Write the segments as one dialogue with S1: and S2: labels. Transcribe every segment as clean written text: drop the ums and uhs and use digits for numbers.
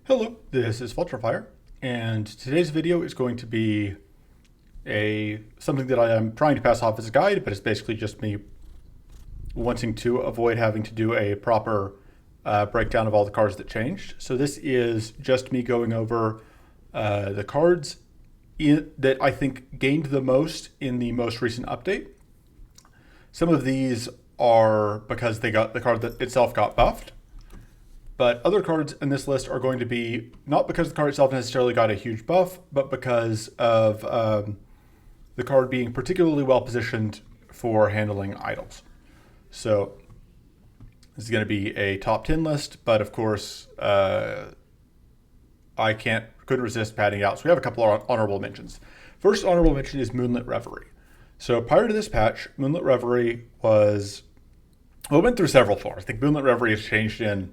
S1: Hello, this is Vulturefire, and today's video is going to be something that I am trying to pass off as a guide, but it's basically just me wanting to avoid having to do a proper breakdown of all the cards that changed. So this is just me going over the cards that I think gained the most in the most recent update. Some of these are because the card that itself got buffed. But other cards in this list are going to be not because the card itself necessarily got a huge buff, but because of the card being particularly well positioned for handling idols. So this is going to be a top 10 list, but of course I couldn't resist padding out. So we have a couple of honorable mentions. First honorable mention is Moonlit Reverie. So prior to this patch, Moonlit Reverie it went through several forms. I think Moonlit Reverie has changed in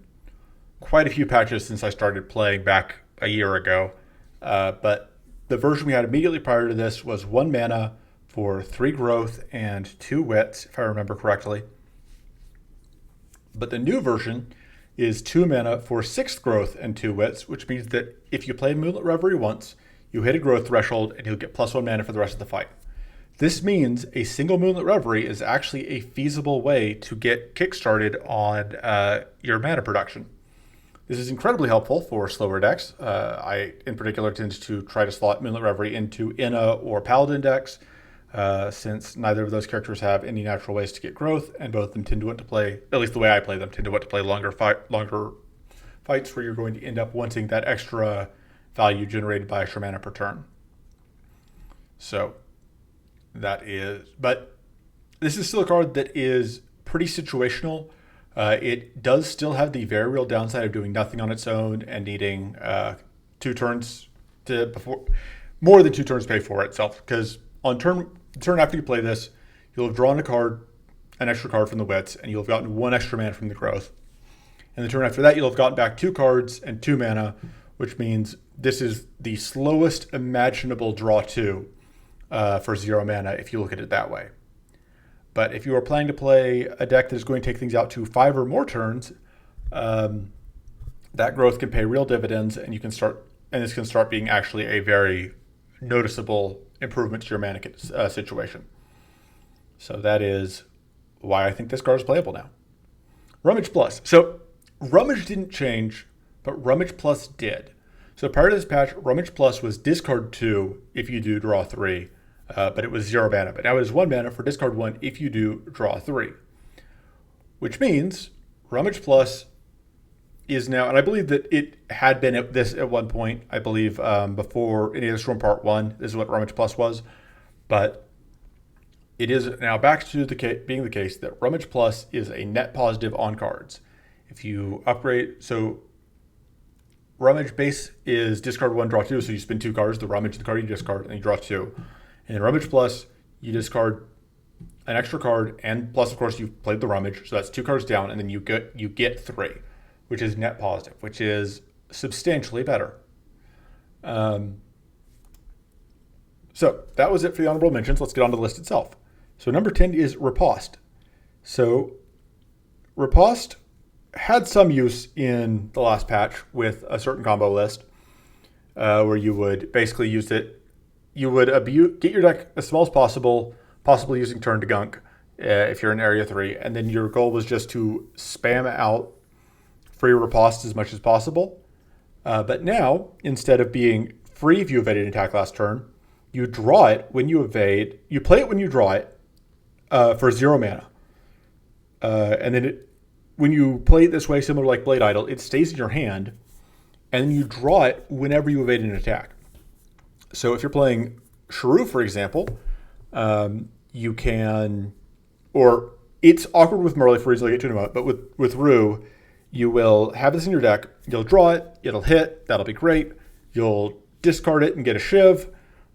S1: quite a few patches since I started playing back a year ago. But the version we had immediately prior to this was 1 mana for 3 growth and 2 wits, if I remember correctly. But the new version is 2 mana for 6 growth and 2 wits, which means that if you play Moonlit Reverie once, you hit a growth threshold and you'll get +1 mana for the rest of the fight. This means a single Moonlit Reverie is actually a feasible way to get kickstarted on your mana production. This is incredibly helpful for slower decks. I, in particular, tend to try to slot Moonlit Reverie into Inna or Paladin decks, since neither of those characters have any natural ways to get growth, and both of them tend to want to play, at least the way I play them, tend to want to play longer fights where you're going to end up wanting that extra value generated by extra mana per turn. So but this is still a card that is pretty situational. It does still have the very real downside of doing nothing on its own and needing more than 2 turns to pay for itself. Because on turn after you play this, you'll have drawn an extra card from the wits, and you'll have gotten 1 extra mana from the growth. And the turn after that, you'll have gotten back 2 cards and 2 mana, which means this is the slowest imaginable draw 2 for 0 mana if you look at it that way. But if you are planning to play a deck that is going to take things out to 5 or more turns, that growth can pay real dividends, and this can start being actually a very noticeable improvement to your mana situation. So that is why I think this card is playable now. Rummage Plus. So Rummage didn't change, but Rummage Plus did. So prior to this patch, Rummage Plus was discard 2 if you do draw 3. But it was 0 mana. But now it is 1 mana for discard 1 if you do draw 3. Which means Rummage Plus is now, and I believe that it had been at this at one point, I believe before any of this from Part 1, this is what Rummage Plus was. But it is now back to being the case that Rummage Plus is a net positive on cards. If you upgrade, so Rummage base is discard 1, draw 2, so you spin 2 cards, the Rummage, the card you discard, and you draw 2. And in Rummage Plus, you discard an extra card, and plus, of course, you've played the Rummage, so that's 2 cards down, and then you get 3, which is net positive, which is substantially better. So that was it for the honorable mentions. Let's get on to the list itself. So number 10 is Riposte. So Riposte had some use in the last patch with a certain combo list, where you would basically use it. You would get your deck as small as possible, possibly using turn to gunk if you're in Area 3, and then your goal was just to spam out free Riposte as much as possible. But now, instead of being free if you evaded an attack last turn, you draw it when you evade. You play it when you draw it for 0 mana. And then when you play it this way, similar to like Blade Idol, it stays in your hand, and then you draw it whenever you evade an attack. So if you're playing Shrew, for example, you can, or it's awkward with Merle for reasons I'll get to in a moment, but with Rue, you will have this in your deck, you'll draw it, it'll hit, that'll be great, you'll discard it and get a Shiv.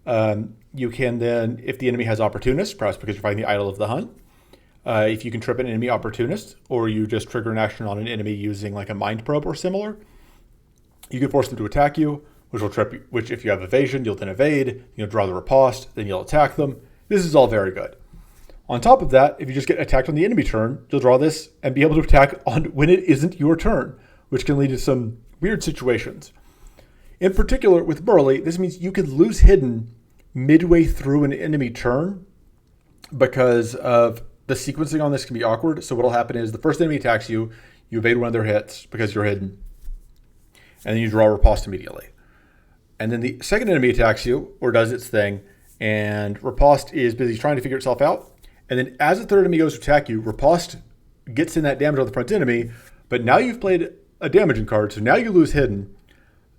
S1: You can then, if the enemy has Opportunist, perhaps because you're fighting the Idol of the Hunt, if you can trip an enemy Opportunist, or you just trigger an action on an enemy using like a Mind Probe or similar, you can force them to attack you, which will trip you, which if you have evasion, you'll then evade, you'll draw the Riposte, then you'll attack them. This is all very good. On top of that, if you just get attacked on the enemy turn, you'll draw this and be able to attack on when it isn't your turn, which can lead to some weird situations. In particular, with Burly, this means you could lose hidden midway through an enemy turn because of the sequencing on this can be awkward. So what'll happen is the first enemy attacks you, you evade one of their hits because you're hidden, and then you draw Riposte immediately. And then the second enemy attacks you or does its thing, and Riposte is busy trying to figure itself out. And then as the third enemy goes to attack you, Riposte gets in that damage on the front enemy, but now you've played a damaging card, so now you lose hidden,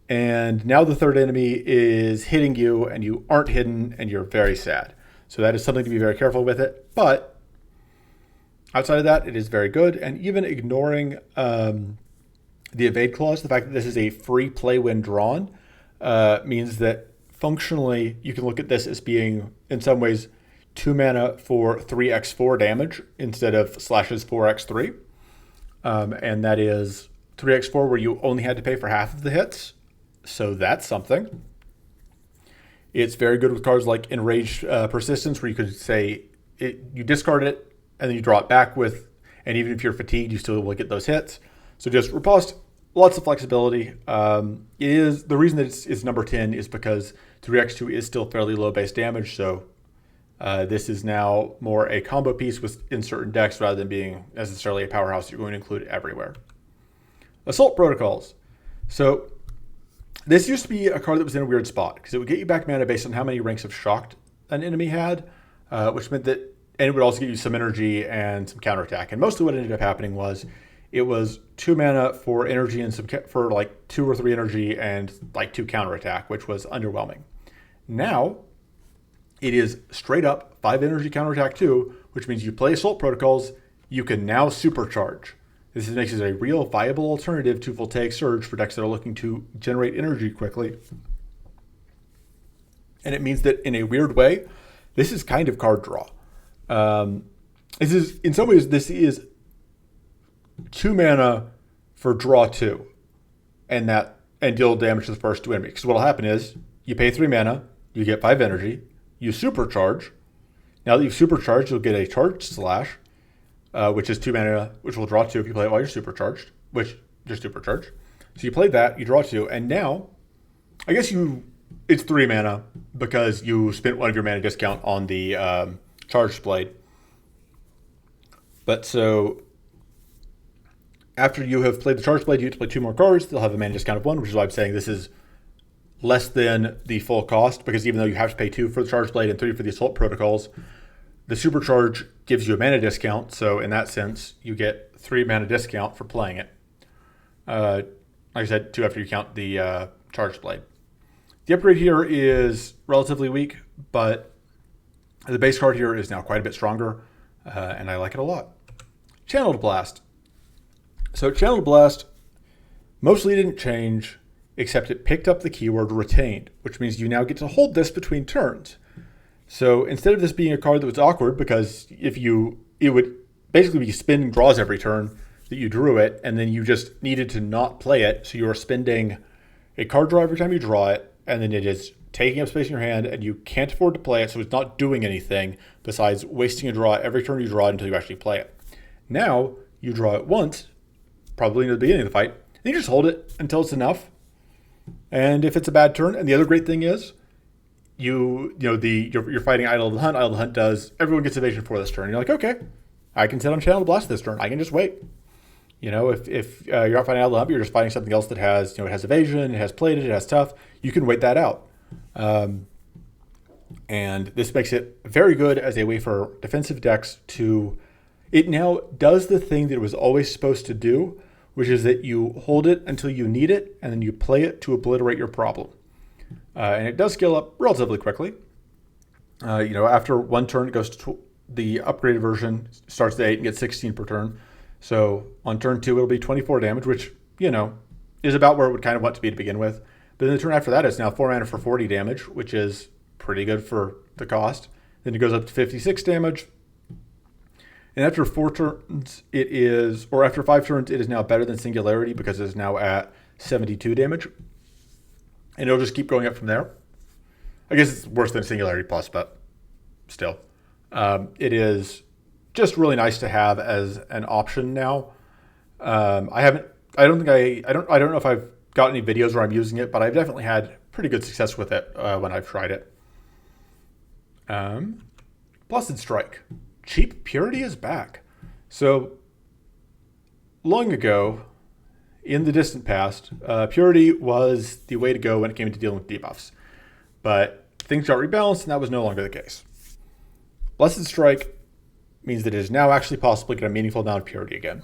S1: and now the third enemy is hitting you, and you aren't hidden, and you're very sad. So that is something to be very careful with it. But outside of that, it is very good, and even ignoring the evade clause, the fact that this is a free play when drawn, means that functionally you can look at this as being, in some ways, 2 mana for 3x4 damage instead of Slash's 4x3. And that is 3x4 where you only had to pay for half of the hits. So that's something. It's very good with cards like Enraged Persistence, where you could say you discard it and then you draw it back with, and even if you're fatigued, you still will get those hits. So just Riposte, lots of flexibility. It is the reason that it's number 10 is because 3x2 is still fairly low base damage. So this is now more a combo piece in certain decks rather than being necessarily a powerhouse you're going to include everywhere. Assault Protocols. So this used to be a card that was in a weird spot because it would get you back mana based on how many ranks of Shocked an enemy had, which meant that, and it would also give you some energy and some counterattack. And mostly what ended up happening was it was 2 mana for energy and for like 2 or 3 energy and like 2 counterattack, which was underwhelming. Now it is straight up 5 energy counterattack 2, which means you play Assault Protocols, you can now supercharge. This makes it a real viable alternative to Voltaic Surge for decks that are looking to generate energy quickly. And it means that in a weird way, this is kind of card draw. This is, in some ways, this is 2 mana for draw 2 and deal damage to the first 2 enemies. Because what'll happen is you pay 3 mana, you get 5 energy, you supercharge. Now that you've supercharged, you'll get a Charged Slash, which is 2 mana, which will draw 2 if you play it while you're supercharged, which you're supercharged. So you played that, you draw 2, and now, I guess it's 3 mana because you spent one of your mana discount on the Charged Blade. But so after you have played the Charged Blade, you have to play 2 more cards. They'll have a mana discount of 1, which is why I'm saying this is less than the full cost, because even though you have to pay 2 for the Charged Blade and 3 for the Assault Protocols, the Supercharge gives you a mana discount. So in that sense, you get 3 mana discount for playing it. Like I said, 2 after you count the Charged Blade. The upgrade here is relatively weak, but the base card here is now quite a bit stronger, and I like it a lot. Channeled Blast. So Channeled Blast mostly didn't change, except it picked up the keyword retained, which means you now get to hold this between turns. So instead of this being a card that was awkward, because it would basically be spinning draws every turn that you drew it, and then you just needed to not play it, so you are spending a card draw every time you draw it, and then it is taking up space in your hand, and you can't afford to play it, so it's not doing anything besides wasting a draw every turn you draw it until you actually play it. Now, you draw it once, probably near the beginning of the fight, and you just hold it until it's enough. And if it's a bad turn, and the other great thing is, you're fighting Idol of the Hunt. Idol of the Hunt does, everyone gets evasion for this turn. You're like, okay, I can sit on Channel Blast this turn. I can just wait. If you're not fighting Idol of the Hunt, you're just fighting something else that has, it has evasion, it has plated, it has tough. You can wait that out. And this makes it very good as a way for defensive decks to, it now does the thing that it was always supposed to do, which is that you hold it until you need it, and then you play it to obliterate your problem. And it does scale up relatively quickly. After one turn, it goes to the upgraded version, starts at 8 and gets 16 per turn. So on turn 2, it'll be 24 damage, which, is about where it would kind of want to be to begin with. But then the turn after that, it's now 4 mana for 40 damage, which is pretty good for the cost. Then it goes up to 56 damage. And after 4 turns, after 5 turns, it is now better than Singularity because it is now at 72 damage. And it'll just keep going up from there. I guess it's worse than Singularity Plus, but still. It is just really nice to have as an option now. I don't know if I've got any videos where I'm using it, but I've definitely had pretty good success with it when I've tried it. Blessed Strike. Cheap Purity is back. So long ago, in the distant past, Purity was the way to go when it came to dealing with debuffs. But things got rebalanced, and that was no longer the case. Blessed Strike means that it is now actually possible to get a meaningful amount of Purity again.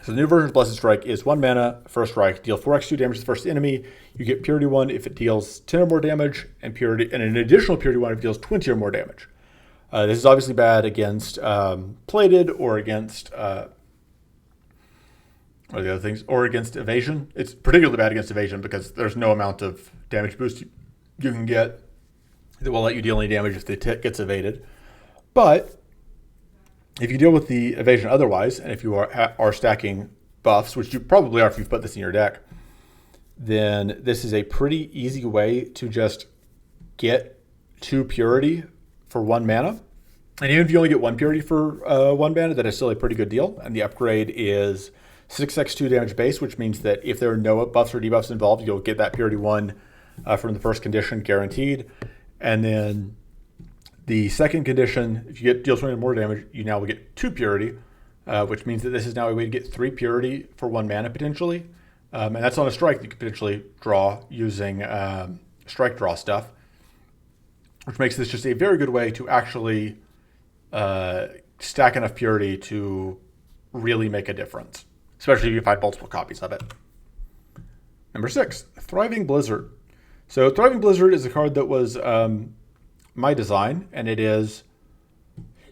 S1: So the new version of Blessed Strike is 1 mana, first strike, deal 4x2 damage to the first enemy. You get Purity 1 if it deals 10 or more damage, and an additional Purity 1 if it deals 20 or more damage. This is obviously bad against plated or against what are the other things? Or against evasion. It's particularly bad against evasion because there's no amount of damage boost you can get that will let you deal any damage if the tick gets evaded. But if you deal with the evasion otherwise, and if you are stacking buffs, which you probably are if you've put this in your deck, then this is a pretty easy way to just get 2 Purity for 1 mana. And even if you only get 1 Purity for 1 mana, that is still a pretty good deal. And the upgrade is 6x2 damage base, which means that if there are no buffs or debuffs involved, you'll get that Purity 1 from the first condition guaranteed. And then the second condition, if you deal 20 or more damage, you now will get 2 Purity, which means that this is now a way to get 3 Purity for 1 mana potentially. And that's on a strike that you could potentially draw using strike draw stuff, which makes this just a very good way to actually stack enough Purity to really make a difference, especially if you find multiple copies of it. Number 6, Thriving Blizzard. So Thriving Blizzard is a card that was my design, and it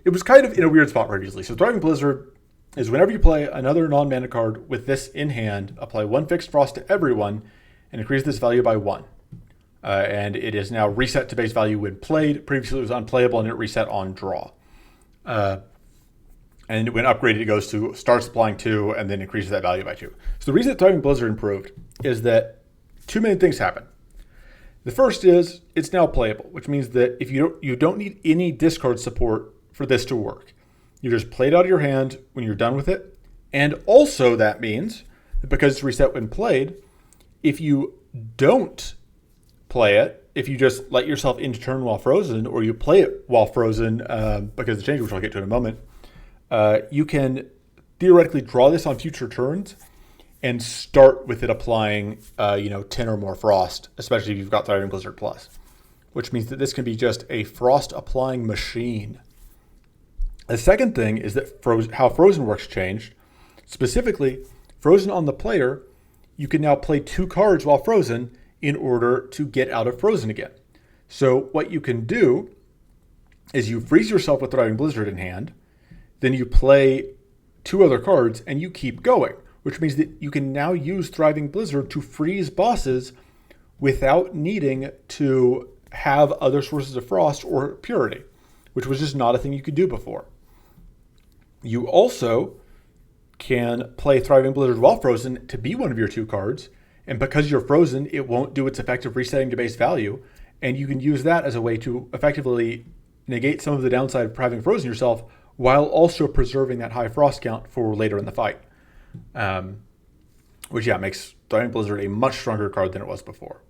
S1: was kind of in a weird spot previously. So Thriving Blizzard is whenever you play another non-mana card with this in hand, apply 1 fixed frost to everyone and increase this value by 1. And it is now reset to base value when played. Previously it was unplayable and it reset on draw. And when upgraded, it starts applying 2 and then increases that value by 2. So the reason that Thriving Blizzard improved is that 2 main things happen. The first is it's now playable, which means that if you don't need any discard support for this to work. You just play it out of your hand when you're done with it. And also that means that because it's reset when played, if you don't play it, if you just let yourself into turn while frozen, or you play it while frozen because of the change, which I'll get to in a moment, you can theoretically draw this on future turns and start with it applying 10 or more frost, especially if you've got Thriving Blizzard Plus, which means that this can be just a frost applying machine. The second thing is that how Frozen works changed. Specifically, Frozen on the player, you can now play 2 cards while frozen in order to get out of Frozen again. So what you can do is you freeze yourself with Thriving Blizzard in hand, then you play 2 other cards and you keep going, which means that you can now use Thriving Blizzard to freeze bosses without needing to have other sources of frost or purity, which was just not a thing you could do before. You also can play Thriving Blizzard while frozen to be one of your 2 cards, and because you're frozen, it won't do its effective resetting to base value, and you can use that as a way to effectively negate some of the downside of having frozen yourself while also preserving that high frost count for later in the fight. Which makes Thriving Blizzard a much stronger card than it was before.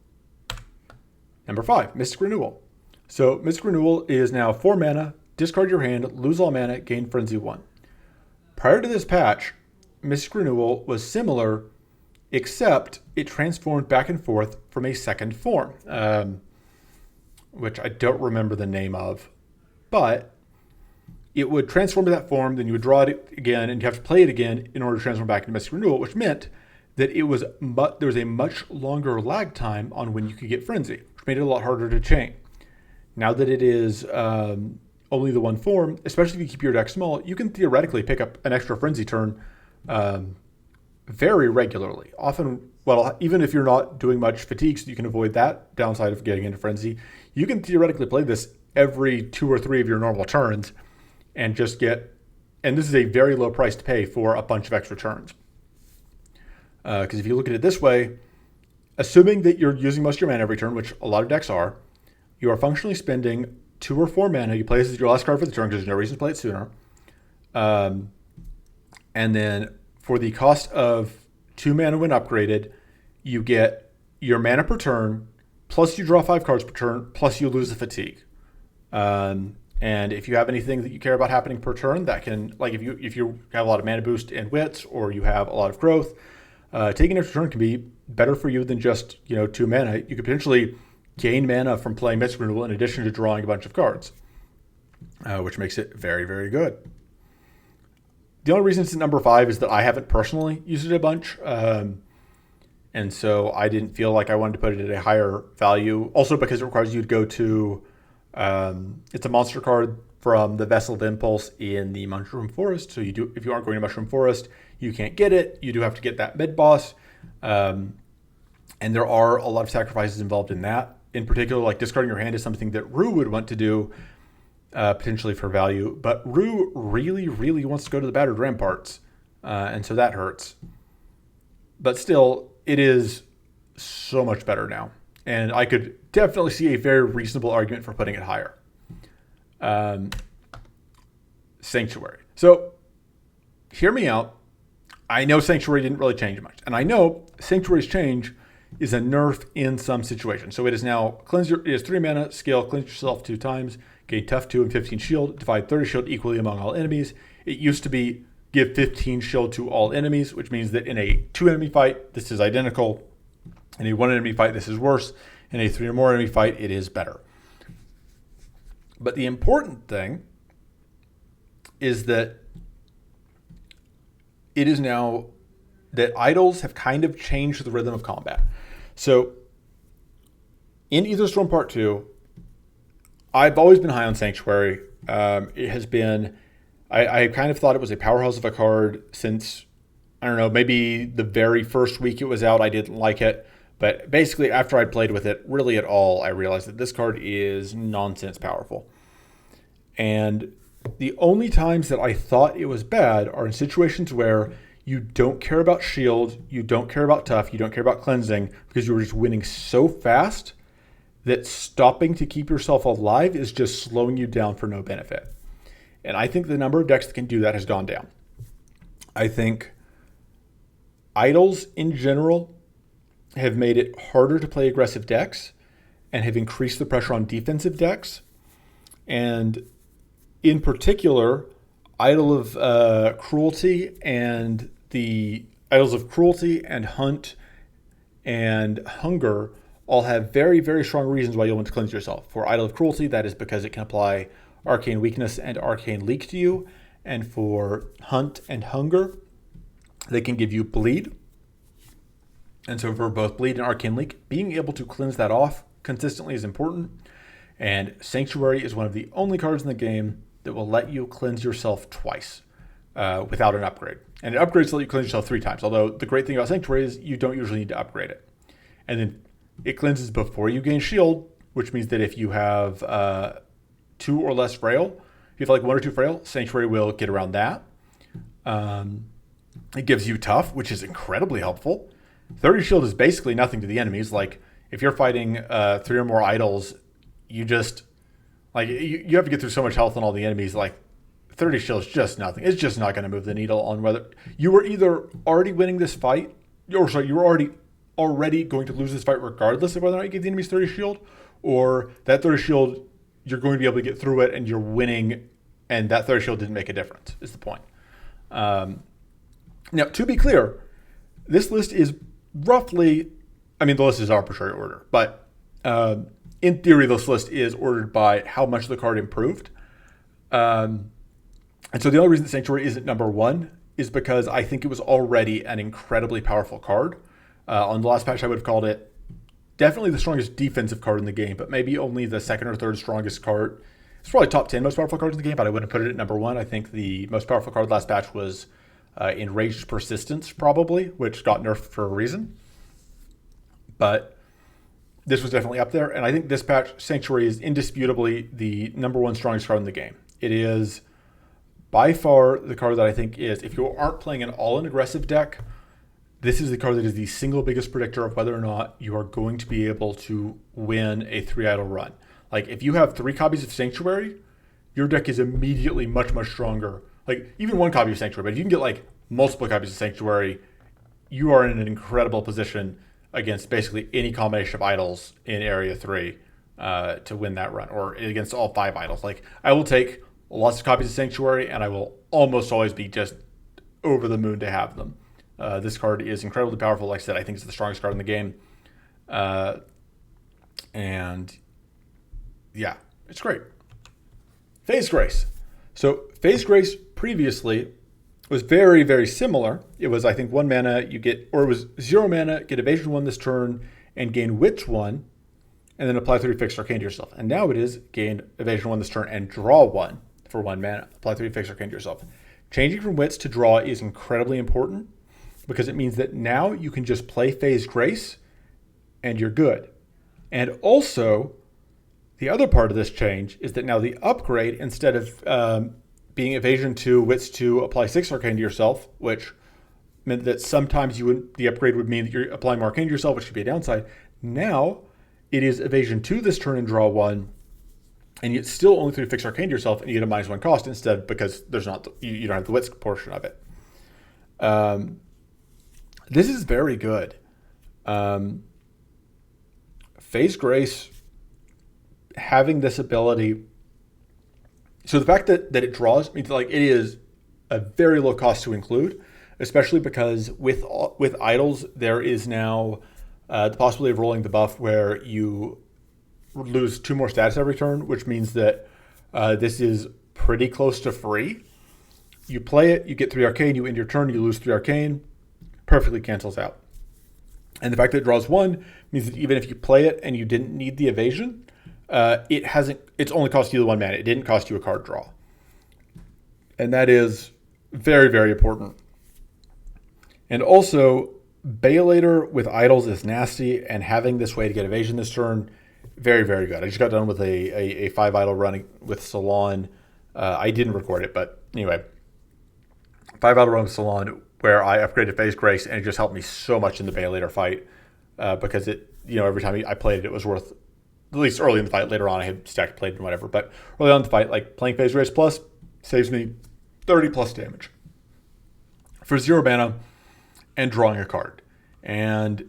S1: Number 5, Mystic Renewal. So Mystic Renewal is now 4 mana, discard your hand, lose all mana, gain Frenzy 1. Prior to this patch, Mystic Renewal was similar, except it transformed back and forth from a second form, which I don't remember the name of, but it would transform to that form, then you would draw it again, and you have to play it again in order to transform back into Mystic Renewal, which meant that there was a much longer lag time on when you could get Frenzy, which made it a lot harder to chain. Now that it is only the one form, especially if you keep your deck small, you can theoretically pick up an extra Frenzy turn very regularly. Often, even if you're not doing much fatigue, so you can avoid that downside of getting into Frenzy, you can theoretically play this every 2 or 3 of your normal turns and just and this is a very low price to pay for a bunch of extra turns. Because if you look at it this way, assuming that you're using most of your mana every turn, which a lot of decks are, you are functionally spending 2 or 4 mana. You play this as your last card for the turn because there's no reason to play it sooner. And then for the cost of 2 mana when upgraded, you get your mana per turn, plus you draw 5 cards per turn, plus you lose a fatigue. And if you have anything that you care about happening per turn, that can, like if you have a lot of mana boost and wits, or you have a lot of growth, taking an extra turn can be better for you than just 2 mana. You could potentially gain mana from playing Mystic Removal in addition to drawing a bunch of cards, which makes it very, very good. The only reason it's at number 5 is that I haven't personally used it a bunch. And so I didn't feel like I wanted to put it at a higher value. Also because it requires you to go to, it's a monster card from the Vessel of Impulse in the Mushroom Forest. So if you aren't going to Mushroom Forest, you can't get it. You do have to get that mid-boss. And there are a lot of sacrifices involved in that. In particular, like discarding your hand is something that Rue would want to do, potentially for value. But Rue really, really wants to go to the Battered Ramparts. And so that hurts. But still, it is so much better now. And I could definitely see a very reasonable argument for putting it higher. Sanctuary. So, hear me out. I know Sanctuary didn't really change much. And I know Sanctuary's change is a nerf in some situations. So it is now, it is 3 mana, skill, cleanse yourself 2 times, gain tough 2 and 15 shield, divide 30 shield equally among all enemies. It used to be give 15 shield to all enemies, which means that in a 2 enemy fight, this is identical. In a 1 enemy fight, this is worse. In a 3 or more enemy fight, it is better. But the important thing is that it is now that idols have kind of changed the rhythm of combat. So in Aether Storm Part 2, I've always been high on Sanctuary. It has been, I kind of thought it was a powerhouse of a card since, I don't know, maybe the very first week it was out, I didn't like it. But basically, after I played with it really at all, I realized that this card is nonsense powerful. And the only times that I thought it was bad are in situations where you don't care about shield, you don't care about tough, you don't care about cleansing, because you were just winning so fast that stopping to keep yourself alive is just slowing you down for no benefit. And I think the number of decks that can do that has gone down. I think idols in general have made it harder to play aggressive decks and have increased the pressure on defensive decks. And in particular, Idol of Cruelty and the Idols of Cruelty and Hunt and Hunger all have very, very strong reasons why you'll want to cleanse yourself. For Idol of Cruelty, that is because it can apply Arcane Weakness and Arcane Leak to you. And for Hunt and Hunger, they can give you Bleed. And so for both Bleed and Arcane Leak, being able to cleanse that off consistently is important. And Sanctuary is one of the only cards in the game that will let you cleanse yourself twice without an upgrade. And it upgrades to let you cleanse yourself 3 times. Although the great thing about Sanctuary is you don't usually need to upgrade it. And then it cleanses before you gain shield, which means that if you have 2 or less frail, if you have like 1 or 2 frail, Sanctuary will get around that. It gives you tough, which is incredibly helpful. 30 shield is basically nothing to the enemies. Like if you're fighting 3 or more idols, you just like you have to get through so much health on all the enemies. Like 30 shield is just nothing. It's just not going to move the needle on whether you were either already winning this fight, or sorry, you were already going to lose this fight regardless of whether or not you give the enemies 30 shield, or that 30 shield you're going to be able to get through it and you're winning, and that 30 shield didn't make a difference. Is the point. Now, to be clear, this list is roughly, I mean, the list is arbitrary order, but in theory, this list is ordered by how much the card improved. And so the only reason that Sanctuary isn't number 1 is because I think it was already an incredibly powerful card. On the last patch, I would have called it definitely the strongest defensive card in the game, but maybe only the 2nd or 3rd strongest card. It's probably top 10 most powerful cards in the game, but I wouldn't put it at number 1. I think the most powerful card last patch was Enraged Persistence, probably, which got nerfed for a reason. But this was definitely up there, and I think this patch, Sanctuary, is indisputably the number 1 strongest card in the game. It is by far the card that I think is, if you aren't playing an all-in aggressive deck, this is the card that is the single biggest predictor of whether or not you are going to be able to win a 3-idol run. Like, if you have 3 copies of Sanctuary, your deck is immediately much, much stronger. Like, even 1 copy of Sanctuary, but if you can get, like, multiple copies of Sanctuary, you are in an incredible position against basically any combination of idols in Area 3 to win that run, or against all 5 idols. Like, I will take lots of copies of Sanctuary, and I will almost always be just over the moon to have them. This card is incredibly powerful. Like I said, I think it's the strongest card in the game. And yeah, it's great. Phase Grace. So Phase Grace previously was very, very similar. It was, I think, 1 mana, you get, or it was 0 mana, get evasion 1 this turn, and gain Witch 1, and then apply 3 fixed arcane to yourself. And now it is gain evasion 1 this turn and draw 1 for 1 mana. Apply 3 fixed arcane to yourself. Changing from Wits to draw is incredibly important because it means that now you can just play Phase Grace and you're good. And also, the other part of this change is that now the upgrade, instead of being evasion 2, wits 2, apply 6 arcane to yourself, which meant that sometimes the upgrade would mean that you're applying more arcane to yourself, which could be a downside. Now it is evasion 2 this turn and draw 1, and you still only 3 fix arcane to yourself, and you get a -1 cost instead because there's not you don't have the wits portion of it. This is very good. Phase Grace having this ability. So the fact that it draws means like it is a very low cost to include, especially because with idols there is now the possibility of rolling the buff where you lose 2 more status every turn, which means that this is pretty close to free. You play it, you get 3 arcane, you end your turn, you lose 3 arcane, perfectly cancels out. And the fact that it draws 1 means that even if you play it and you didn't need the evasion, it's only cost you the 1 mana. It didn't cost you a card draw. And that is very, very important. And also, Baelator with idols is nasty, and having this way to get evasion this turn, very, very good. I just got done with a 5 idol run with Salon. I didn't record it, but anyway. 5 idol run with Salon where I upgraded Phase Grace, and it just helped me so much in the Baelator fight because it, every time I played it, it was worth, at least early in the fight. Later on, I had stacked played and whatever, but early on in the fight, like playing Phase Grace Plus saves me 30 plus damage for 0 mana and drawing a card. And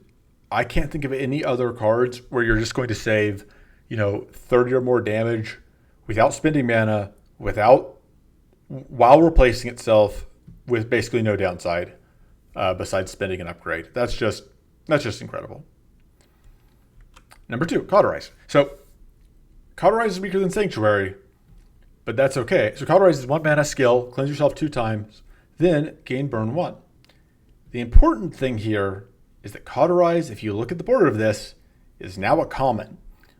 S1: I can't think of any other cards where you're just going to save, 30 or more damage without spending mana, while replacing itself with basically no downside besides spending an upgrade. That's just incredible. Number 2, Cauterize. So Cauterize is weaker than Sanctuary, but that's okay. So Cauterize is 1 mana skill, cleanse yourself 2 times, then gain burn 1. The important thing here is that Cauterize, if you look at the border of this, is now a common,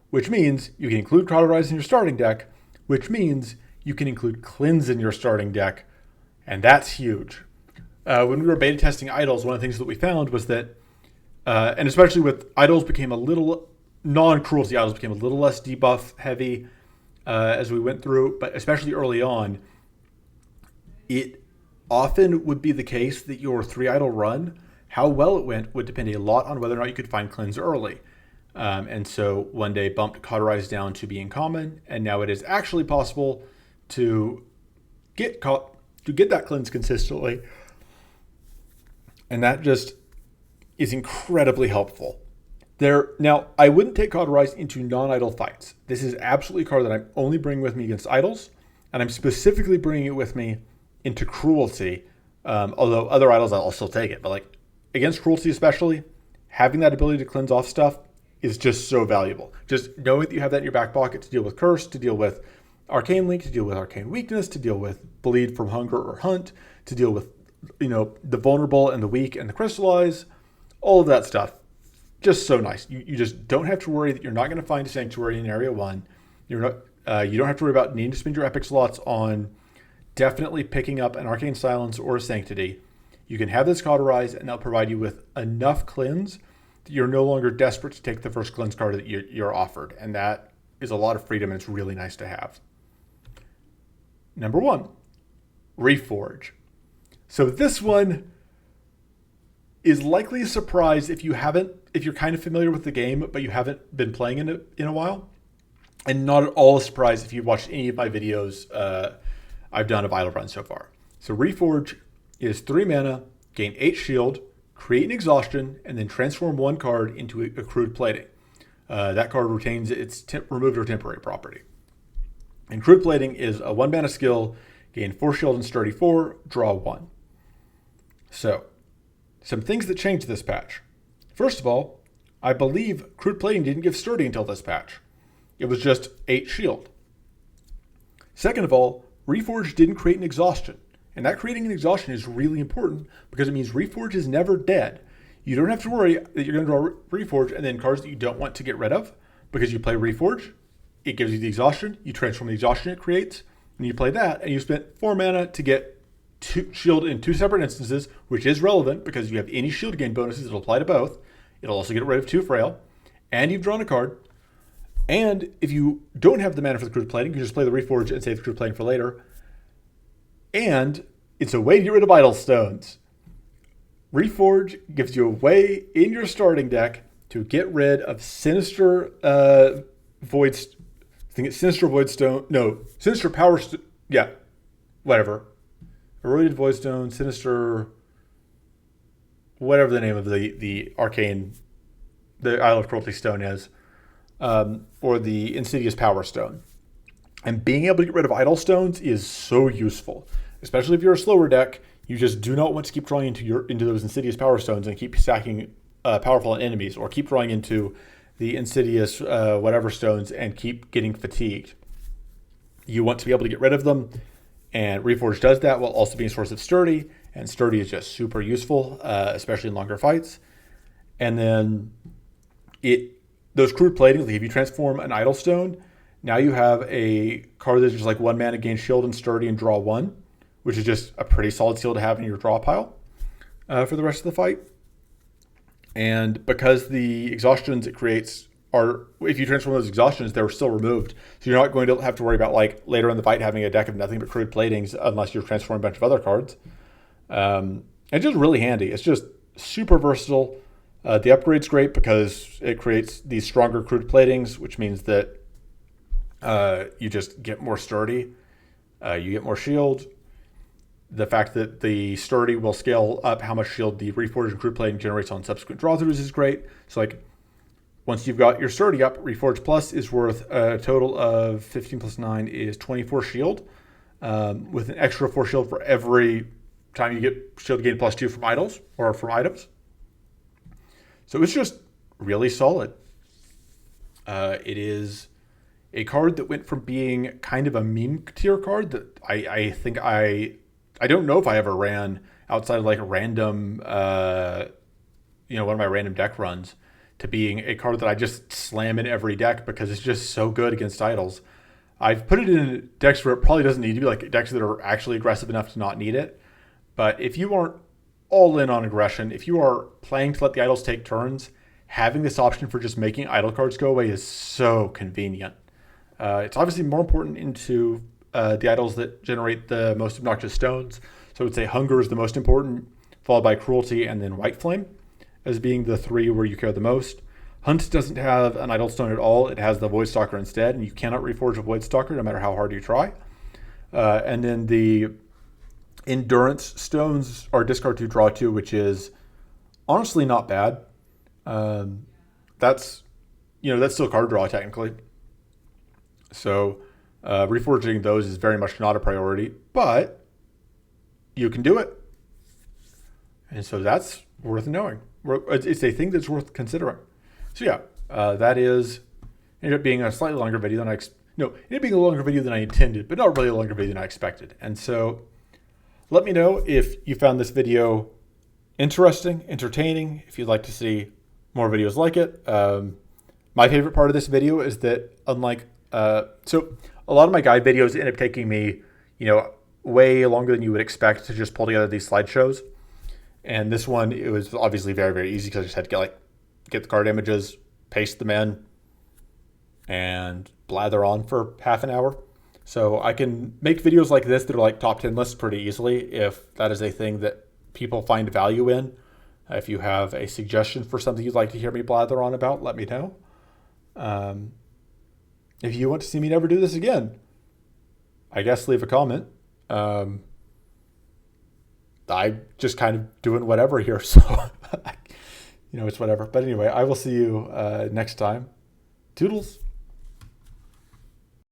S1: which means you can include Cauterize in your starting deck, which means you can include Cleanse in your starting deck, and that's huge. When we were beta testing idols, one of the things that we found was that, and especially with idols became a little, non-cruelty idols became a little less debuff heavy as we went through, but especially early on, it often would be the case that your 3 idol run, how well it went would depend a lot on whether or not you could find Cleanse early. And so one day bumped Cauterize down to being common, and now it is actually possible to get that Cleanse consistently. And that just is incredibly helpful. Now, I wouldn't take Cauterize into non-idol fights. This is absolutely a card that I'm only bringing with me against idols, and I'm specifically bringing it with me into Cruelty, although other idols I'll still take it. But like against Cruelty especially, having that ability to cleanse off stuff is just so valuable. Just knowing that you have that in your back pocket to deal with Curse, to deal with Arcane Link, to deal with Arcane Weakness, to deal with Bleed from Hunger or Hunt, to deal with the vulnerable and the weak and the crystallize, all of that stuff. Just so nice. You just don't have to worry that you're not going to find a Sanctuary in Area 1. You don't have to worry about needing to spend your epic slots on definitely picking up an Arcane Silence or a Sanctity. You can have this Cauterize, and that'll provide you with enough Cleanse that you're no longer desperate to take the first Cleanse card that you're offered. And that is a lot of freedom, and it's really nice to have. Number 1, Reforge. So this one is likely a surprise if you're kind of familiar with the game, but you haven't been playing in a while. And not at all a surprise if you've watched any of my videos I've done of idle runs so far. So Reforge is 3 mana, gain 8 shield, create an exhaustion, and then transform one card into accrued plating. That card retains its removed or temporary property. And accrued plating is a 1 mana skill, gain 4 shield and sturdy 4, draw 1. So, some things that changed this patch. First of all, I believe accrued plating didn't give sturdy until this patch. It was just 8 shield. Second of all, Reforged didn't create an exhaustion. And that creating an exhaustion is really important because it means Reforged is never dead. You don't have to worry that you're going to draw Reforged and then cards that you don't want to get rid of because you play Reforged. It gives you the exhaustion. You transform the exhaustion it creates, and you play that, and you spent 4 mana to get 2 shield in 2 separate instances, which is relevant because you have any shield gain bonuses that'll apply to both. It'll also get rid of 2 frail, and you've drawn a card. And if you don't have the mana for the accrued plating, you can just play the Reforged and save the accrued plating for later. And it's a way to get rid of idle stones. Reforge gives you a way in your starting deck to get rid of Sinister Void. I think it's Sinister Voidstone. No, Sinister Power. Yeah, whatever. Eroded Voidstone, Sinister. Whatever the name of the arcane, the Isle of Cruelty Stone is, or the Insidious Power Stone. And being able to get rid of idle stones is so useful, especially if you're a slower deck. You just do not want to keep drawing into those Insidious Power Stones and keep stacking powerful enemies, or keep drawing into the Insidious whatever stones and keep getting fatigued. You want to be able to get rid of them, and Reforged does that while also being a source of sturdy, and sturdy is just super useful, especially in longer fights. And then those crude platings, like if you transform an idle stone, now you have a card that's just like 1 mana, gain shield and sturdy and draw 1, which is just a pretty solid seal to have in your draw pile for the rest of the fight. And because the exhaustions it creates are, if you transform those exhaustions, they're still removed. So you're not going to have to worry about like later in the fight having a deck of nothing but crude platings unless you're transforming a bunch of other cards. It's just really handy. It's just super versatile. The upgrade's great because it creates these stronger crude platings, which means that you just get more sturdy. You get more shield. The fact that the sturdy will scale up how much shield the Reforged and crude plating generates on subsequent draw-throughs is great. So like once you've got your sturdy up, Reforged Plus is worth a total of 15 plus 9 is 24 shield, with an extra 4 shield for every time you get shield gain plus 2 from idols or from items. So it's just really solid. It is a card that went from being kind of a meme tier card that I think I don't know if I ever ran outside of like a random, one of my random deck runs, to being a card that I just slam in every deck because it's just so good against idols. I've put it in decks where it probably doesn't need to be, like decks that are actually aggressive enough to not need it. But if you aren't all in on aggression, if you are playing to let the idols take turns, having this option for just making idle cards go away is so convenient. It's obviously more important into the idols that generate the most obnoxious stones. So I would say Hunger is the most important, followed by Cruelty and then White Flame as being the 3 where you care the most. Hunt doesn't have an idle stone at all. It has the Voidstalker instead, and you cannot reforge a Voidstalker no matter how hard you try. And then the Endurance stones are discard 2, draw 2, which is honestly not bad. That's still card draw technically. So reforging those is very much not a priority, but you can do it. And so that's worth knowing. It's a thing that's worth considering. So yeah, that ended up being a slightly longer video than ended up being a longer video than I intended, but not really a longer video than I expected. And so let me know if you found this video interesting, entertaining, if you'd like to see more videos like it. My favorite part of this video is that unlike, so a lot of my guide videos end up taking me, way longer than you would expect to just pull together these slideshows. And this one, it was obviously very, very easy because I just had to get the card images, paste them in, and blather on for half an hour. So I can make videos like this that are like top 10 lists pretty easily if that is a thing that people find value in. If you have a suggestion for something you'd like to hear me blather on about, let me know. If you want to see me never do this again, I guess leave a comment. But I'm just kind of doing whatever here. So, it's whatever. But anyway, I will see you next time. Toodles.